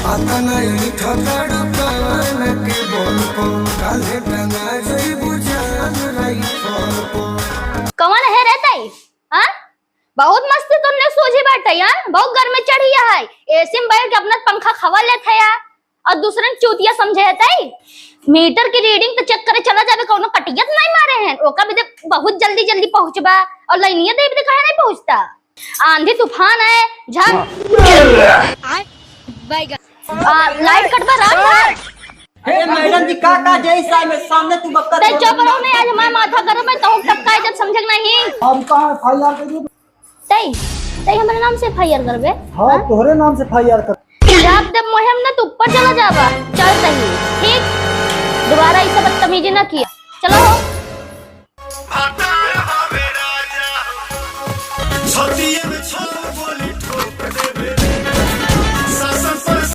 आता नहीं ठकड़ कान के बोल को काले टंगा जई बुझान रही फोन को। कौन है रहता है? हाँ, बहुत मस्त तुमने सोची बैठा यार, बहुत घर में चढ़ी है एसी में बैठ के अपना पंखा खवा लेते यार, और दूसरे ने चूतिया समझे है। मीटर की रीडिंग तो चेक करे चला जावे, कोनो कटियत नहीं मारे हैं ओका भी बहुत जल्दी जल्दी पहुंचबा, और लाइनिया देव दे कहे नहीं पहुंचता। आंधी तूफान है झट लाइट कटवा रात। अरे मैडम जी का जैसा में सामने तू बक्का ते चुप रहो नहीं, आज मैं माथा गरम है तो टपका जब समझ नहीं। हम कहां एफआईआर करिए? ते हमारे नाम से एफआईआर करबे? हां तोहरे नाम से एफआईआर कर। जब जब मुहिम ना तू ऊपर चला जावा, चल सही ठीक, दोबारा इसे बदतमीजी ना किया, चलो हो।